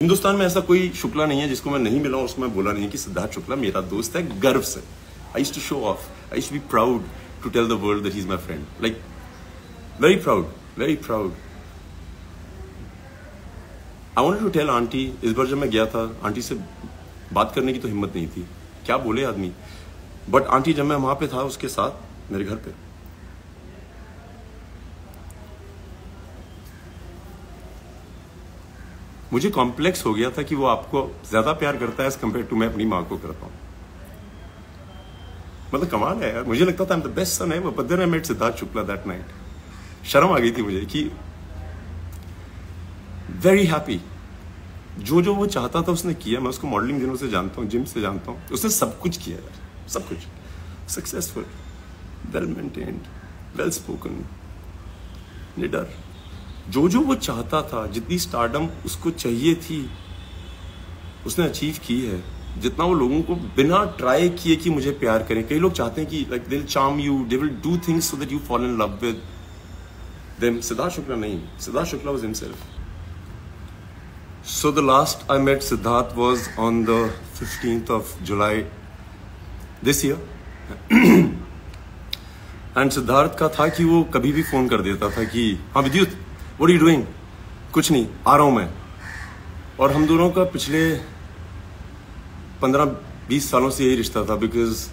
हिंदुस्तान में ऐसा कोई शुक्ला नहीं है जिसको मैं नहीं मिला और उसको मैं बोला नहीं कि सिद्धार्थ शुक्ला मेरा दोस्त है, गर्व से। I used to show off, I used to be proud to tell the world that he is my friend, like very proud, very proud. I wanted to tell aunty, इस बार जब मैं गया था आंटी से बात करने की तो हिम्मत नहीं थी, क्या बोले आदमी, बट आंटी जब मैं वहां पे था उसके साथ मेरे घर पे, मुझे कॉम्प्लेक्स हो गया था कि वो आपको ज्यादा प्यार करता है एज कम्पेयर टू मैं अपनी माँ को करता हूं। मतलब कमाल है यार, मुझे लगता था I am the best son ever, but then I met Siddharth Shukla that night. शर्म आ गई थी मुझे कि वेरी हैप्पी, जो जो वो चाहता था उसने किया। मैं उसको मॉडलिंग दिनों से जानता हूँ, जिम से जानता हूँ, उसने सब कुछ किया यार, सब कुछ। Successful, well maintained, well spoken, निडर, जो जो वो चाहता था, जितनी स्टारडम उसको चाहिए थी उसने अचीव की है। जितना वो लोगों को बिना ट्राई किए कि मुझे प्यार करें, कई लोग चाहते हैं कि like they will charm you, they will do things so that you fall in love with them. Siddharth Shukla नहीं, Siddharth Shukla was himself. So the last I met Siddharth was on the 15th of July this year. And Siddharth का था कि वो कभी भी phone कर देता था कि हाँ विद्युत, what are you doing? कुछ नहीं, आ रहा हूं मैं। और हम दोनों का पिछले 15-20 सालों से यही रिश्ता था, बिकॉज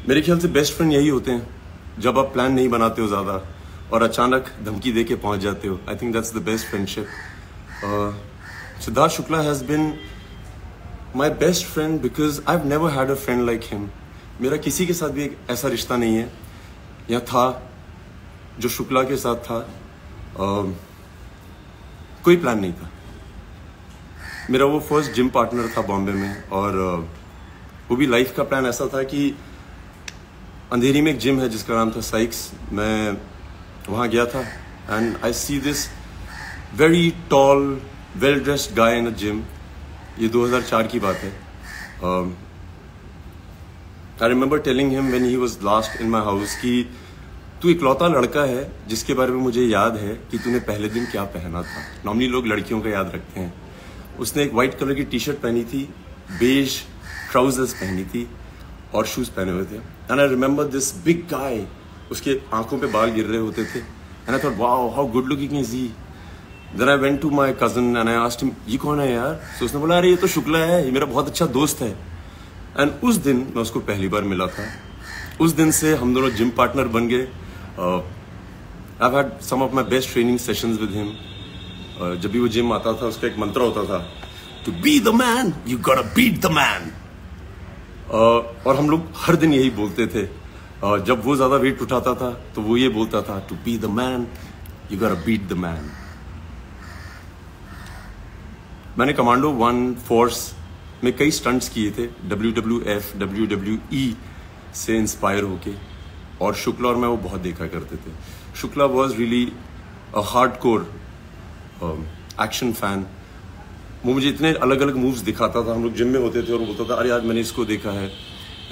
मेरे ख्याल से बेस्ट फ्रेंड यही होते हैं जब आप प्लान नहीं बनाते हो ज्यादा और अचानक धमकी दे के पहुंच जाते हो। I think that's the best friendship. Siddharth Shukla has been my best friend because I've never had a friend like him. मेरा किसी के साथ भी एक ऐसा रिश्ता नहीं है या था जो शुक्ला के साथ था। कोई प्लान नहीं था। मेरा वो फर्स्ट जिम पार्टनर था बॉम्बे में, और वो भी लाइफ का प्लान ऐसा था कि अंधेरी में एक जिम है जिसका नाम था साइक्स। मैं वहाँ गया था and I see this very tall well dressed guy in a gym. ये 2004 की बात है। I remember telling him when he was last in my house कि तू इकलौता लड़का है जिसके बारे में मुझे याद है कि तूने पहले दिन क्या पहना था। नॉर्मली लोग लड़कियों का याद रखते हैं। उसने एक वाइट कलर की टी शर्ट पहनी थी, बेज ट्राउजर्स पहनी थी और शूज पहने हुए थे। And I remember this big guy, उसके आंखों पे बाल गिर रहे होते थे। And I thought wow how good looking is he. Then I went to my cousin and I asked him, ये कौन है यार? So उसने बोला अरे ये तो शुक्ला है, ये मेरा बहुत अच्छा दोस्त है। And उस दिन मैं उसको पहली बार मिला था। उस दिन से हम दोनों जिम पार्टनर बन गए। I've had some of my best training sessions with him. जब भी वो जिम आता था उसका एक मंत्र होता था, To be the man, you gotta beat the man. और हम लोग हर दिन यही बोलते थे। जब वो ज्यादा वेट उठाता था तो वो ये बोलता था, To be the man, you gotta beat the man. मैंने कमांडो 1 फोर्स में कई स्टंट्स किए थे, WWF, WWE से इंस्पायर होके, और शुक्ला और मैं वो बहुत देखा करते थे। Shukla was really a hardcore action fan. वो मुझे इतने अलग अलग मूव्स दिखाता था। हम लोग जिम में होते थे और वो बोलता था अरे आज मैंने इसको देखा है।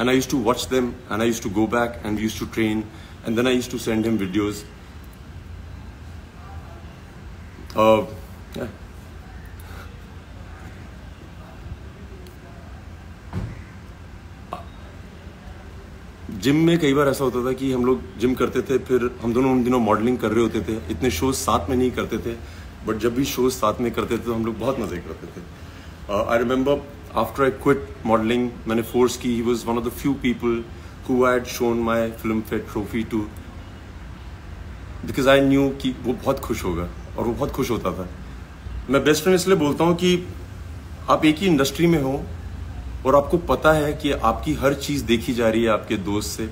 And I used to watch them and I used to go back and we used to train and then I used to send him videos. Gym में कई बार ऐसा होता था कि हम लोग जिम करते थे, फिर हम दोनों उन दिनों मॉडलिंग कर रहे होते थे। इतने शोज साथ में नहीं करते थे, बट जब भी शोज साथ में करते थे तो हम लोग बहुत मजे करते थे। I remember after I quit modelling, मैंने फोर्स की, he was one of the few people who had shown my Filmfare trophy too, because I knew कि वो बहुत खुश होगा, और वो बहुत खुश होता था। मैं बेस्ट फ्रेंड इसलिए बोलता हूँ कि आप एक ही इंडस्ट्री में हो और आपको पता है कि आपकी हर चीज देखी जा रही है आपके दोस्त से,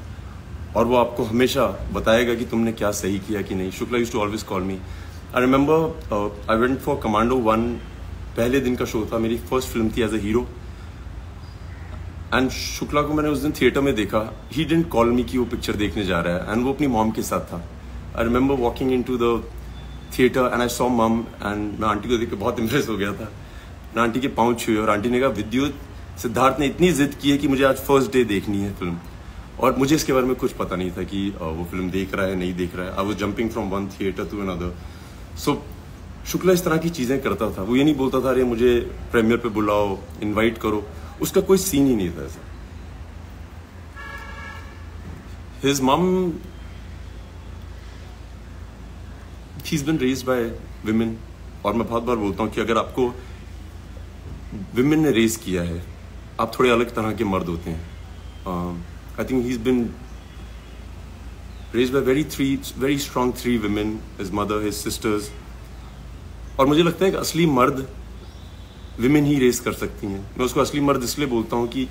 और वो आपको हमेशा बताएगा कि तुमने क्या सही किया कि नहीं। Shukla used to always call me. I remember I went for Commando 1, पहले दिन का शो था, मेरी फर्स्ट फिल्म थी एज अ हीरो। एंड शुक्ला को मैंने उस दिन थिएटर में देखा। ही डिडंट कॉल मी कि वो पिक्चर देखने जा रहा है, एंड वो अपनी मॉम के साथ था। I remember walking into the theatre and I saw mum, and मैं आंटी को देख के बहुत इम्प्रेस हो गया था। मैं आंटी के पाँव छुए और आंटी ने कहा विद्युत, सिद्धार्थ ने इतनी जिद की है कि मुझे आज फर्स्ट डे देखनी है फिल्म। और मुझे इसके बारे में कुछ पता नहीं था कि वो फिल्म देख रहा है नहीं देख रहा है। I was jumping from one theatre to another. So Shukla इस तरह की चीजें करता था। वो ये नहीं बोलता था अरे मुझे प्रीमियर पे बुलाओ, इनवाइट करो, उसका कोई सीन ही नहीं था ऐसा। His mum, she is been raised by women, और मैं बहुत बार बोलता हूँ कि अगर आपको विमेन ने रेज किया है, आप थोड़े अलग तरह के मर्द होते हैं। I think he is been raised by very strong three women, his mother, his sisters, और मुझे लगता है कि असली मर्द विमेन ही रेस कर सकती हैं। मैं उसको असली मर्द इसलिए बोलता हूँ कि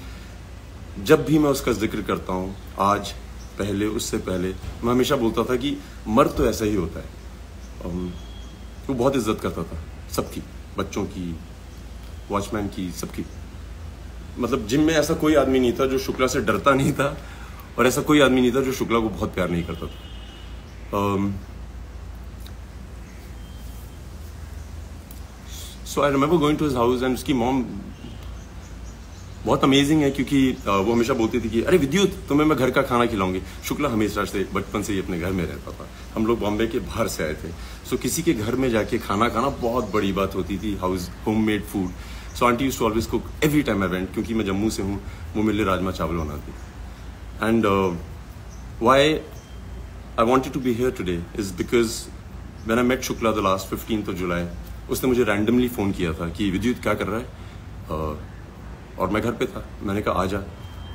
जब भी मैं उसका जिक्र करता हूँ, आज, पहले, उससे पहले, मैं हमेशा बोलता था कि मर्द तो ऐसा ही होता है। वो बहुत इज्जत करता था सबकी, बच्चों की, वॉचमैन की, सबकी। मतलब जिम में ऐसा कोई आदमी नहीं था जो शुक्ला से डरता नहीं था, और ऐसा कोई आदमी नहीं था जो शुक्ला को बहुत प्यार नहीं करता था। So I remember going to his house, and उसकी मॉम बहुत अमेजिंग है, क्योंकि वो हमेशा बोलती थी कि अरे विद्युत, तुम्हें मैं घर का खाना खिलाऊंगी। शुक्ला हमेशा से बचपन से ही अपने घर में रहता था। हम लोग बॉम्बे के बाहर से आए थे, सो किसी के घर में जाके खाना खाना बहुत बड़ी बात होती थी, homemade food. So aunty used to always cook every time I went, क्योंकि मैं जम्मू से हूँ, वो मेरे लिए राजमा चावल बनाती। And why I wanted to be here today is because when I met Shukla the last 15th of July, उसने मुझे randomly फ़ोन किया था कि विद्युत क्या कर रहा है, और मैं घर पे था। मैंने कहा आजा।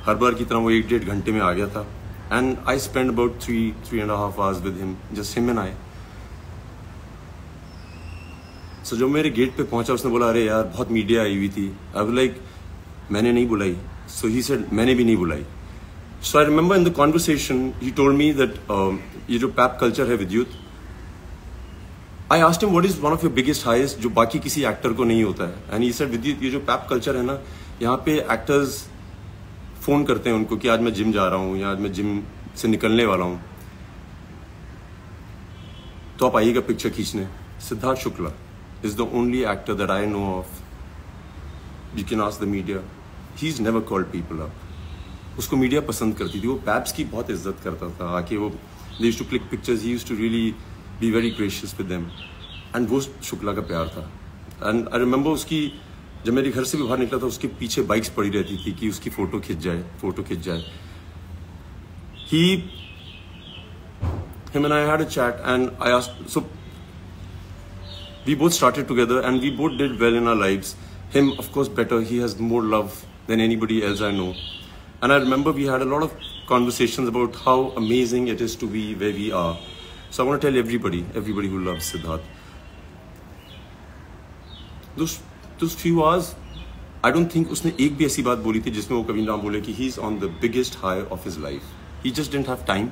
हर बार की तरह वो 1-1.5 घंटे में आ गया था, and I spent about 3.5 hours with him, just him and I. So जब मेरे गेट पे पहुंचा, उसने बोला अरे यार बहुत मीडिया आई हुई थी। I was like मैंने नहीं बुलाई। So he said मैंने भी नहीं बुलाई। So I remember in the conversation, he told me that ये जो पैप कल्चर है विद्युत, I asked him what is one of your biggest highs जो बाकी किसी एक्टर को नहीं होता है, and he said विद्युत, ये जो पैप कल्चर है ना, यहाँ पे एक्टर्स फोन करते हैं उनको कि आज मैं जिम जा रहा हूँ या आज मैं जिम से निकलने वाला हूँ, तो आप आइएगा पिक्चर खींचने। Siddharth Shukla is the only actor that I know of. You can ask the media. He's never called people up. उसको मीडिया पसंद करती थी, वो पैप्स की बहुत इज्जत करता था। आके वो they used to click pictures, he used to really be very gracious with them, and वो शुक्ला का प्यार था। And I remember उसकी, जब मेरे घर से भी बाहर निकला था, उसके पीछे बाइक्स पड़ी रहती थी कि उसकी फोटो खिंच जाए। Him and I had a chat, and I asked, so we both started together and we both did well in our lives. Him, of course, better. He has more love than anybody else I know. And I remember we had a lot of conversations about how amazing it is to be where we are. So I want to tell everybody who loves Siddharth, those few hours, I don't think उसने एक भी ऐसी बात बोली थी जिसमें वो कभी ना बोले कि he's on the biggest high of his life. He just didn't have time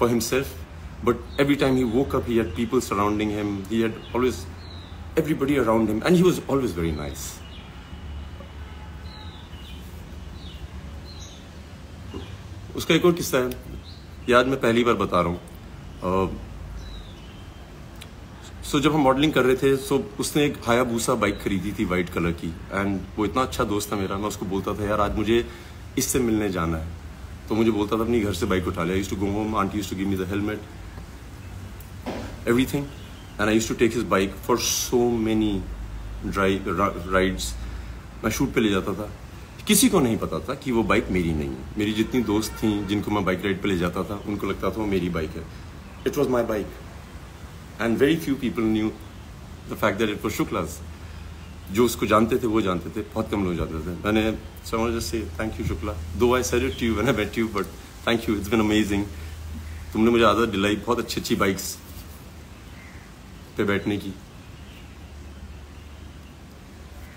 for himself, but every time he woke up, he had people surrounding him. He had always everybody around him, and he was always very nice. उसका एक और किस्सा है, याद मैं पहली बार बता रहा हूँ। सो जब हम मॉडलिंग कर रहे थे, सो उसने एक हायाबूसा बाइक खरीदी थी वाइट कलर की, एंड वो इतना अच्छा दोस्त था मेरा। मैं उसको बोलता था यार आज मुझे इससे मिलने जाना है, तो मुझे बोलता था अपनी घर से बाइक उठा लिया। I used to go home, aunty used to give me the helmet, everything, and I used to take his bike for so many rides. मैं शूट पे ले जाता था, किसी को नहीं पता था कि वो बाइक मेरी नहीं है। मेरी जितनी दोस्त थी जिनको मैं बाइक राइड पे ले जाता था, उनको लगता था वो मेरी बाइक है। It was my bike, and very few people knew the fact that it was Shukla's. जो उसको जानते थे वो जानते थे, बहुत कम लोग जानते थे। मैंने so I want to just say thank you Shukla, though I said it to you when I met you, but thank you, it's been amazing. तुमने मुझे आदत दिलाई बहुत अच्छी बाइक्स पे बैठने की।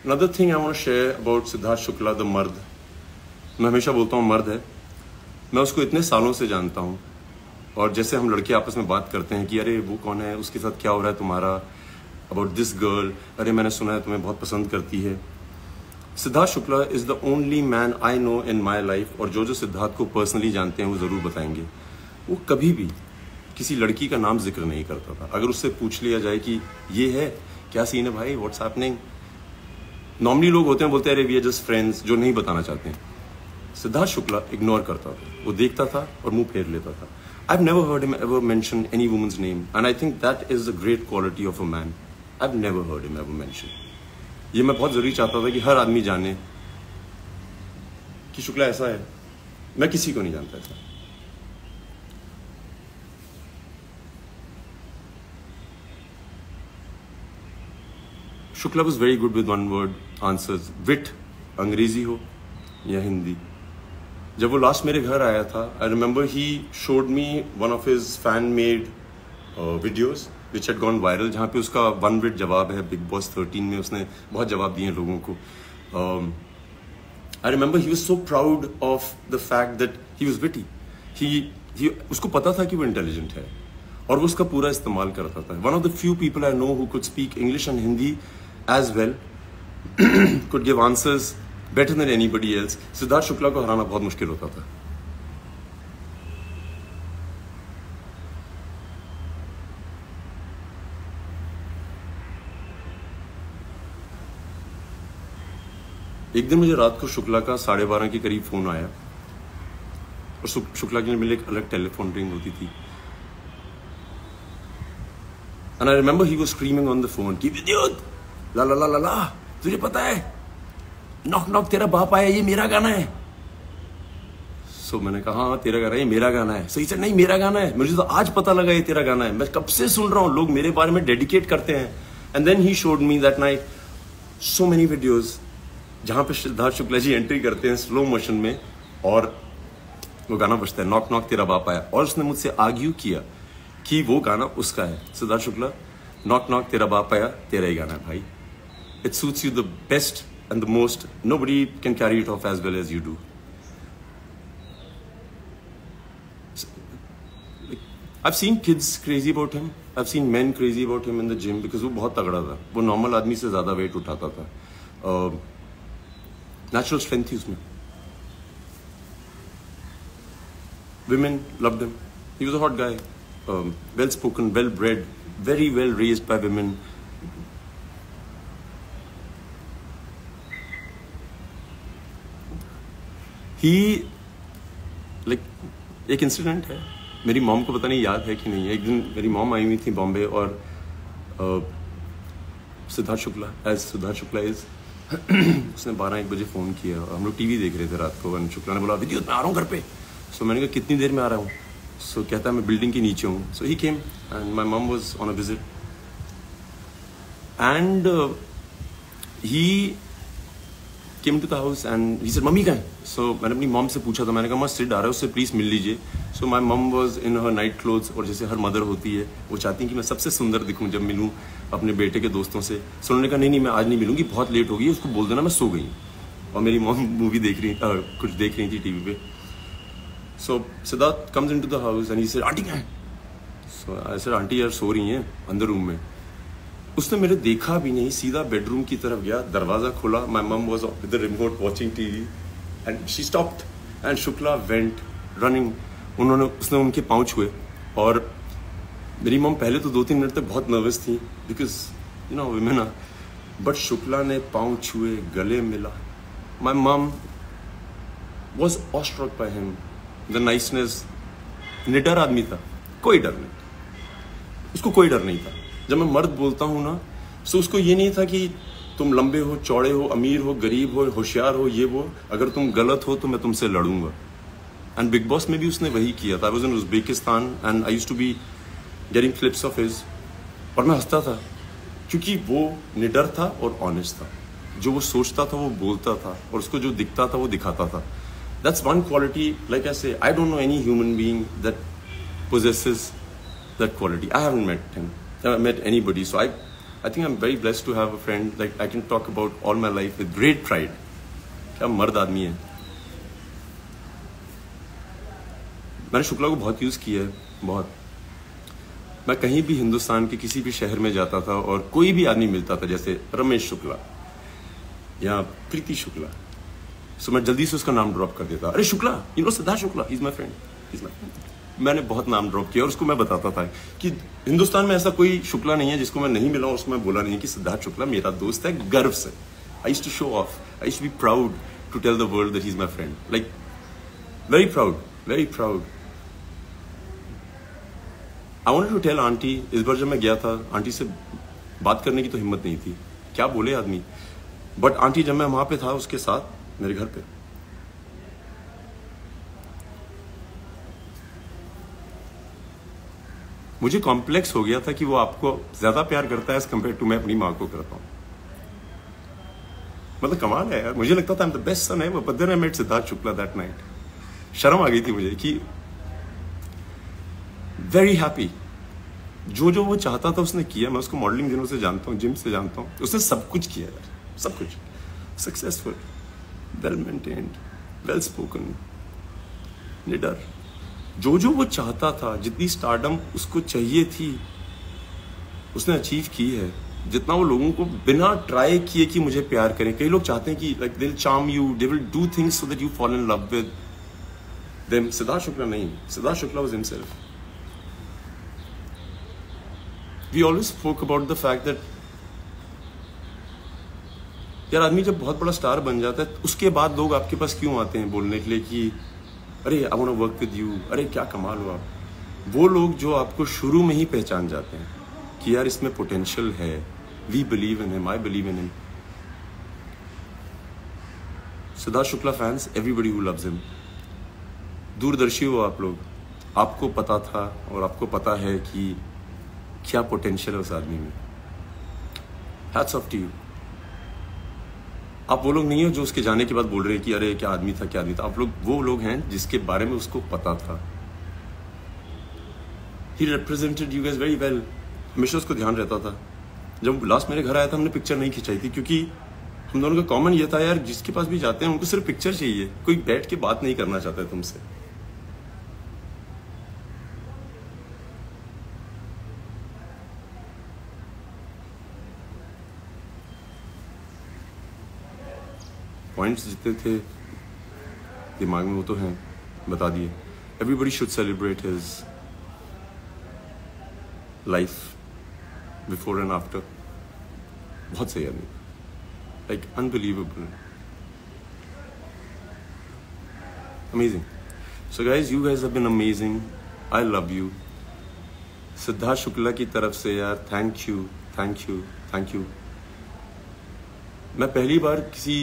Another thing I want to share about Siddharth Shukla, the मर्द, मैं हमेशा बोलता हूँ मर्द है। मैं उसको इतने सालों से जानता हूँ, और जैसे हम लड़के आपस में बात करते हैं कि अरे वो कौन है, उसके साथ क्या हो रहा है तुम्हारा, अबाउट दिस गर्ल, अरे मैंने सुना है तुम्हें बहुत पसंद करती है। Siddharth Shukla is the only man I know in my life, और जो सिद्धार्थ को पर्सनली जानते हैं वो जरूर बताएंगे, वो कभी भी किसी लड़की का नाम जिक्र नहीं करता था। अगर उससे पूछ लिया जाए कि ये है क्या सीन है भाई, व्हाट्स हैपनिंग, नॉर्मली लोग होते हैं बोलते हैं अरे वी आर जस्ट फ्रेंड्स, जो नहीं बताना चाहते हैं। सिद्धार्थ शुक्ला इग्नोर करता था, वो देखता था और मुंह फेर लेता था। I've never heard him ever mention any woman's name, and I think that is a great quality of a man. I've never heard him ever mention. ये मैं बहुत जरूरी चाहता था कि हर आदमी जाने कि शुक्ला ऐसा है. मैं किसी को नहीं जानता ऐसा. Shukla was very good with one word answers. Wit, अंग्रेजी हो या हिंदी. जब वो लास्ट मेरे घर आया था, I remember he showed me one of his fan-made videos which had gone viral, जहाँ पे उसका one word जवाब है बिग बॉस 13 में. उसने बहुत जवाब दिए लोगों को. I remember he was so proud of the fact that he was witty. उसको पता था कि वो intelligent है और वो उसका पूरा इस्तेमाल करता था. One of the few people I know who could speak English and Hindi as well, could give answers better than anybody else. Siddharth Shukla को हराना बहुत मुश्किल होता था. एक दिन मुझे रात को शुक्ला का 12:30 के करीब फोन आया और शुक्ला के लिए मेरे एक अलग टेलीफोन रिंग होती थी. And I remember he was screaming on the phone, "Keep idiot! ला ला ला ला ला, तुझे पता है? नॉक नॉक तेरा बाप आया, ये मेरा गाना है." So मैंने कहा हाँ तेरा गाना है, ये मेरा गाना है. सही से नहीं मेरा गाना है, मुझे तो आज पता लगा ये तेरा गाना है. मैं कब से सुन रहा हूँ, लोग मेरे बारे में डेडिकेट करते हैं. And then he showed me that night so many videos जहाँ पे सिद्धार्थ शुक्ला जी एंट्री करते हैं स्लो मोशन में और वो गाना बजता है, नॉक नॉक तेरा बाप आया. और उसने मुझसे आर्ग्यू किया कि वो गाना उसका है. सिद्धार्थ शुक्ला, नॉक नॉक तेरा बाप आया, तेरा ही गाना है भाई. It suits you the best and the most. Nobody can carry it off as well as you do. I've seen kids crazy about him. I've seen men crazy about him in the gym because वो बहुत तगड़ा था. वो normal आदमी से ज्यादा wait उठाता था. नेचुरल स्ट्रेंथ थी उसमें. Women loved him. He was a hot guy. Well spoken, well bred, very well raised by women. He एक इंसिडेंट है, मेरी मॉम को पता नहीं याद है कि नहीं है. एक दिन मेरी मॉम आई हुई थी बॉम्बे और सिद्धार्थ शुक्ला एज सिद्धार्थ शुक्ला इज उसने 12-1 बजे फ़ोन किया. हम लोग टीवी देख रहे थे रात को. शुक्ला ने बोला विद्युत मैं आ रहा हूँ घर पे. सो मैंने कहा कितनी देर में आ रहा हूँ. सो कहता है मैं बिल्डिंग के नीचे हूँ. So he came and my mom was on a visit and he came to the house and he said mummy कहाँ है. सो मैंने अपनी मॉम से पूछा था. मैंने कहा मैं सिड आ रहा है, उससे प्लीज मिल लीजिए. So my mom was in her night clothes. और जैसे हर मदर होती है वो चाहती है कि मैं सबसे सुंदर दिखूं जब मिलूं अपने बेटे के दोस्तों से. सो उन्होंने कहा नहीं मैं आज नहीं मिलूंगी, बहुत लेट हो गई, उसको बोल देना मैं सो गई. और मेरी मॉम मूवी देख रही कुछ देख रही थी टीवी पे. So Siddharth comes into the house and he said aunty कहाँ है. सो आई सेड आंटी यार सो रही हैं अंदर रूम में. उसने मेरे देखा भी नहीं, सीधा बेडरूम की तरफ गया, दरवाजा खोला. माई mum was with the remote watching TV and she stopped and Shukla went running. उसने उनके पाँव छुए और मेरी मम पहले तो 2-3 मिनट तक बहुत नर्वस थी because you know women are. But Shukla ने पाँव छुए, गले मिला. My mum was awestruck by him, the niceness. निडर आदमी था, कोई डर नहीं, उसको कोई डर नहीं था. जब मैं मर्द बोलता हूँ ना, तो उसको ये नहीं था कि तुम लंबे हो, चौड़े हो, अमीर हो, गरीब हो, होशियार हो, ये वो, अगर तुम गलत हो तो मैं तुमसे लड़ूंगा. एंड बिग बॉस में भी उसने वही किया था. I was in Uzbekistan and I used to be getting clips of his और मैं हंसता था क्योंकि वो निडर था और ऑनेस्ट था. जो वो सोचता था वो बोलता था और उसको जो दिखता था वो दिखाता था. That's one quality. Like I say, I don't know any human being that possesses that quality. I haven't met him. I haven't met anybody. So I think I'm very blessed to have a friend like I can talk about all my life with great pride. क्या मर्द आदमी है. मैंने शुक्ला को बहुत use किया है, बहुत. मैं कहीं भी हिंदुस्तान के किसी भी शहर में जाता था और कोई भी आदमी मिलता था, जैसे रमेश शुक्ला या प्रीति शुक्ला, सो मैं जल्दी से उसका नाम ड्रॉप कर देता. अरे Shukla, you know Siddharth Shukla, he is my friend, he is my friend. मैंने बहुत नाम ड्रॉप किया और उसको मैं बताता था कि हिंदुस्तान में ऐसा कोई शुक्ला नहीं है जिसको मैं नहीं मिला और उसको मैं बोला नहीं कि सिद्धार्थ शुक्ला मेरा दोस्त है, गर्व से. I used to show off, I used to be proud to tell the world that he is my friend. Like very proud, very proud. I wanted to tell aunty. इस बार जब मैं गया था, आंटी से बात करने की तो हिम्मत नहीं थी, क्या बोले आदमी। बट आंटी जब मैं वहां पे था उसके साथ मेरे घर पे, मुझे कॉम्प्लेक्स हो गया था कि वो आपको ज्यादा प्यार करता है एज कम्पेयर टू मैं अपनी माँ को करता हूँ। मतलब कमाल है यार, मुझे लगता था I am the best son है, but then I met Siddharth Shukla that night. शर्म आ गई थी मुझे कि वेरी हैप्पी, जो वो चाहता था उसने किया। मैं उसको मॉडलिंग दिनों से जानता हूँ, जिम से जानता हूँ, उसने सब कुछ किया यार, सब कुछ। Successful, well maintained, well spoken, निडर, जो वो चाहता था, जितनी स्टारडम उसको चाहिए थी उसने अचीव की है। जितना वो लोगों को बिना ट्राई किए कि मुझे प्यार करें, कई लोग चाहते हैं कि like they will charm you, they will do things so that you fall in love with them. Siddharth Shukla नहीं, Siddharth Shukla was himself. We always spoke about the fact that यार आदमी जब बहुत बड़ा स्टार बन जाता है उसके बाद लोग आपके पास क्यों आते हैं बोलने के लिए कि अरे I want to work with you, अरे क्या कमाल हो आप। वो लोग जो आपको शुरू में ही पहचान जाते हैं कि यार इसमें पोटेंशियल है, we believe in him, I believe in him. Siddharth Shukla fans, everybody who loves him, दूरदर्शी हो आप लोग, आपको पता था और आपको पता है कि क्या पोटेंशियल है उस आदमी में। Hats off to you. आप वो लोग नहीं हो जो उसके जाने के बाद बोल रहे हैं कि अरे क्या आदमी था, क्या आदमी था। आप लोग वो लोग हैं जिसके बारे में उसको पता था। He represented you guys very well। हमेशा उसको ध्यान रहता था। जब लास्ट मेरे घर आया था हमने पिक्चर नहीं खिंचाई थी क्योंकि हम दोनों का कॉमन ये था यार जिसके पास भी जाते हैं उनको सिर्फ पिक्चर चाहिए, कोई बैठ के बात नहीं करना चाहता है तुमसे। पॉइंट्स जितने थे दिमाग में वो तो हैं, बता दिए। Everybody should celebrate his life before and after. बहुत सही आदमी, like unbelievable, amazing. So guys, you guys have been amazing, I love you. Siddharth Shukla की तरफ से यार thank you, thank you, thank you. मैं पहली बार किसी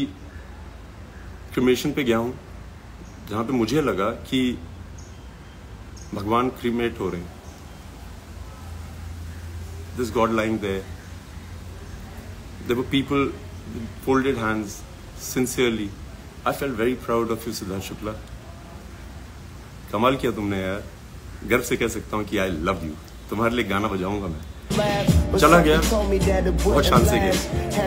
क्रिमेशन पे गया हूं जहां पे मुझे लगा कि भगवान क्रीमेट हो रहे हैं। This god lying there, there were people folded hands sincerely. I felt very proud of you Siddharth Shukla. कमाल किया तुमने यार, गर्व से कह सकता हूं कि आई लव यू। तुम्हारे लिए गाना बजाऊंगा मैं। चला गया, बहुत शान से गया।